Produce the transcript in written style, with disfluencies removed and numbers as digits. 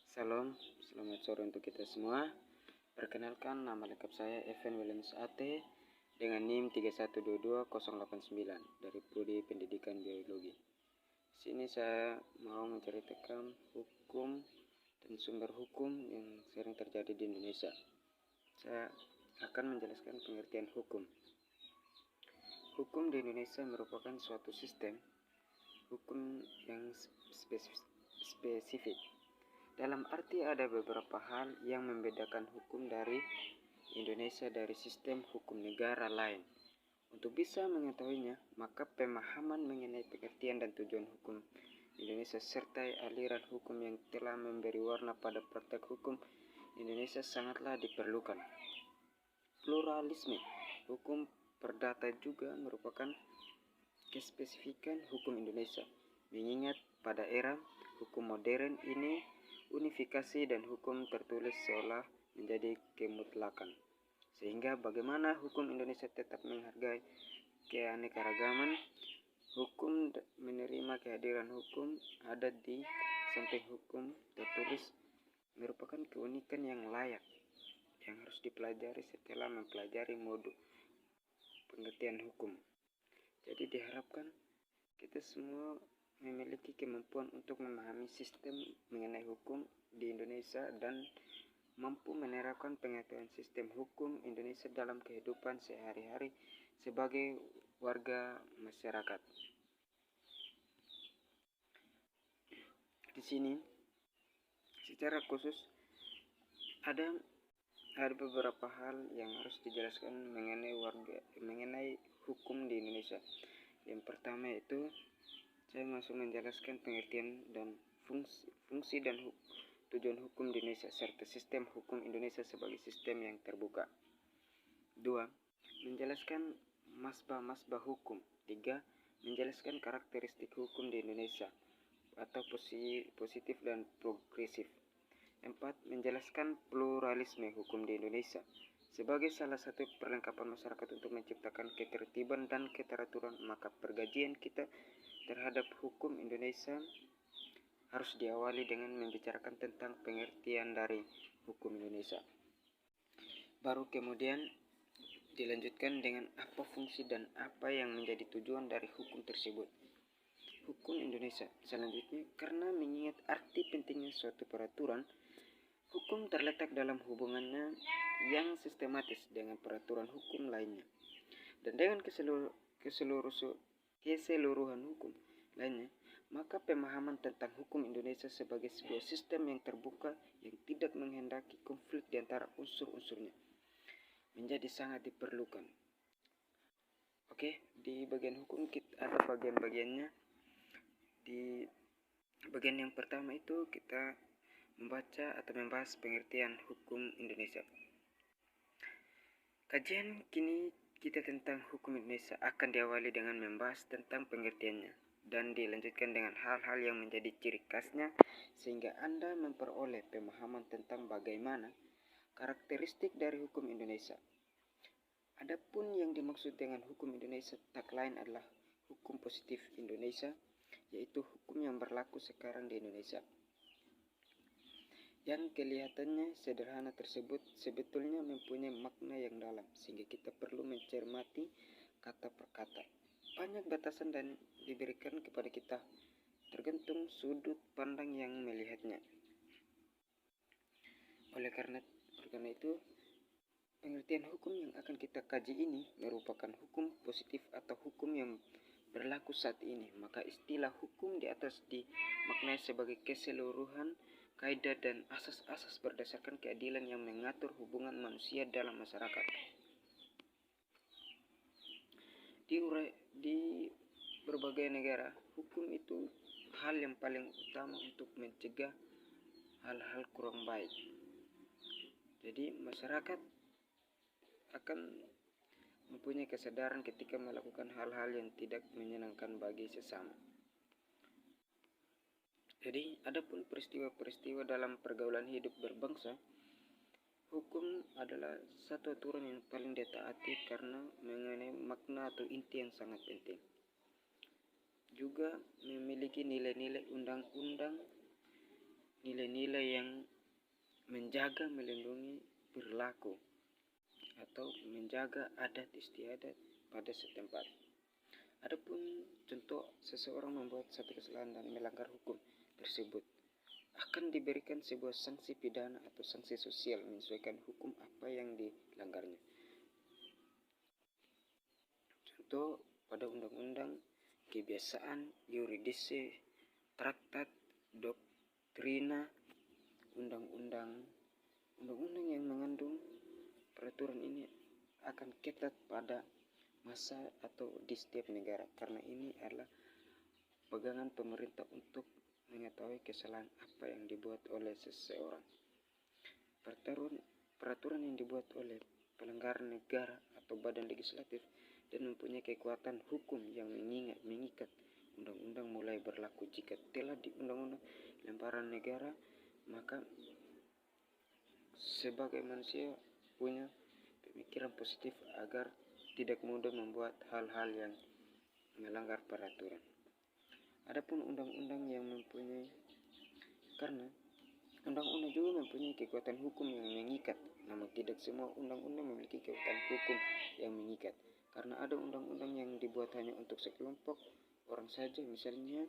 Salam, selamat sore untuk kita semua. Perkenalkan, nama lengkap saya Evan Williams AT dengan NIM 3122089 dari Prodi Pendidikan Biologi. Di sini saya mau menceritakan hukum dan sumber hukum yang sering terjadi di Indonesia. Saya akan menjelaskan pengertian hukum. Hukum di Indonesia merupakan suatu sistem hukum yang spesifik. Dalam arti ada beberapa hal yang membedakan hukum dari Indonesia dari sistem hukum negara lain. Untuk bisa mengetahuinya, maka pemahaman mengenai pengertian dan tujuan hukum Indonesia serta aliran hukum yang telah memberi warna pada praktek hukum Indonesia sangatlah diperlukan. Pluralisme hukum perdata juga merupakan kespesifikan hukum Indonesia, mengingat pada era hukum modern ini unifikasi dan hukum tertulis seolah menjadi kemutlakan, sehingga bagaimana hukum Indonesia tetap menghargai keanekaragaman hukum, menerima kehadiran hukum adat di samping hukum tertulis merupakan keunikan yang layak yang harus dipelajari setelah mempelajari modul pengertian hukum. Jadi diharapkan kita semua memiliki kemampuan untuk memahami sistem mengenai hukum di Indonesia dan mampu menerapkan pengetahuan sistem hukum Indonesia dalam kehidupan sehari-hari sebagai warga masyarakat. Di sini secara khusus ada beberapa hal yang harus dijelaskan mengenai hukum di Indonesia. Yang pertama itu saya masuk menjelaskan pengertian dan fungsi dan tujuan hukum di Indonesia serta sistem hukum Indonesia sebagai sistem yang terbuka. 2. Menjelaskan masbah hukum. 3. Menjelaskan karakteristik hukum di Indonesia atau positif dan progresif. 4. Menjelaskan pluralisme hukum di Indonesia sebagai salah satu perlengkapan masyarakat untuk menciptakan ketertiban dan keteraturan, maka perkajian kita terhadap hukum Indonesia harus diawali dengan membicarakan tentang pengertian dari hukum Indonesia. Baru kemudian dilanjutkan dengan apa fungsi dan apa yang menjadi tujuan dari hukum tersebut. Hukum Indonesia selanjutnya, karena mengingat arti pentingnya suatu peraturan, hukum terletak dalam hubungannya yang sistematis dengan peraturan hukum lainnya dan dengan keseluruhan hukum lainnya, maka pemahaman tentang hukum Indonesia sebagai sebuah sistem yang terbuka yang tidak menghendaki konflik di antara unsur-unsurnya menjadi sangat diperlukan. Oke, di bagian hukum kita ada bagian-bagiannya. Di bagian yang pertama itu kita membaca atau membahas pengertian hukum Indonesia. Kajian kini kita tentang hukum Indonesia akan diawali dengan membahas tentang pengertiannya dan dilanjutkan dengan hal-hal yang menjadi ciri khasnya sehingga Anda memperoleh pemahaman tentang bagaimana karakteristik dari hukum Indonesia. Adapun yang dimaksud dengan hukum Indonesia tak lain adalah hukum positif Indonesia, yaitu hukum yang berlaku sekarang di Indonesia. Yang kelihatannya sederhana tersebut sebetulnya mempunyai makna yang dalam, sehingga kita perlu mencermati kata per kata. Banyak batasan dan diberikan kepada kita, tergantung sudut pandang yang melihatnya. Oleh karena itu, pengertian hukum yang akan kita kaji ini merupakan hukum positif atau hukum yang berlaku saat ini. Maka istilah hukum di atas dimaknai sebagai keseluruhan kaidah dan asas-asas berdasarkan keadilan yang mengatur hubungan manusia dalam masyarakat. Di berbagai negara, hukum itu hal yang paling utama untuk mencegah hal-hal kurang baik. Jadi masyarakat akan mempunyai kesadaran ketika melakukan hal-hal yang tidak menyenangkan bagi sesama. Jadi, adapun peristiwa-peristiwa dalam pergaulan hidup berbangsa, hukum adalah satu aturan yang paling ditaati karena mengenai makna atau inti yang sangat penting. Juga memiliki nilai-nilai undang-undang nilai-nilai yang menjaga melindungi perilaku atau menjaga adat istiadat pada setempat. Adapun contoh seseorang membuat satu kesalahan dan melanggar hukum tersebut akan diberikan sebuah sanksi pidana atau sanksi sosial menyesuaikan hukum apa yang dilanggarnya. Contoh pada undang-undang kebiasaan yuridis, traktat, doktrina, undang-undang yang mengandung peraturan ini akan ketat pada masa atau di setiap negara, karena ini adalah pegangan pemerintah untuk mengetahui kesalahan apa yang dibuat oleh seseorang. Peraturan yang dibuat oleh penyelenggara negara atau badan legislatif dan mempunyai kekuatan hukum yang mengikat undang-undang mulai berlaku jika telah di undang-undang lembaran negara, maka sebagai manusia punya pemikiran positif agar tidak mudah membuat hal-hal yang melanggar peraturan. Adapun undang-undang yang mempunyai, karena undang-undang juga mempunyai kekuatan hukum yang mengikat, namun tidak semua undang-undang memiliki kekuatan hukum yang mengikat, karena ada undang-undang yang dibuat hanya untuk sekelompok orang saja, misalnya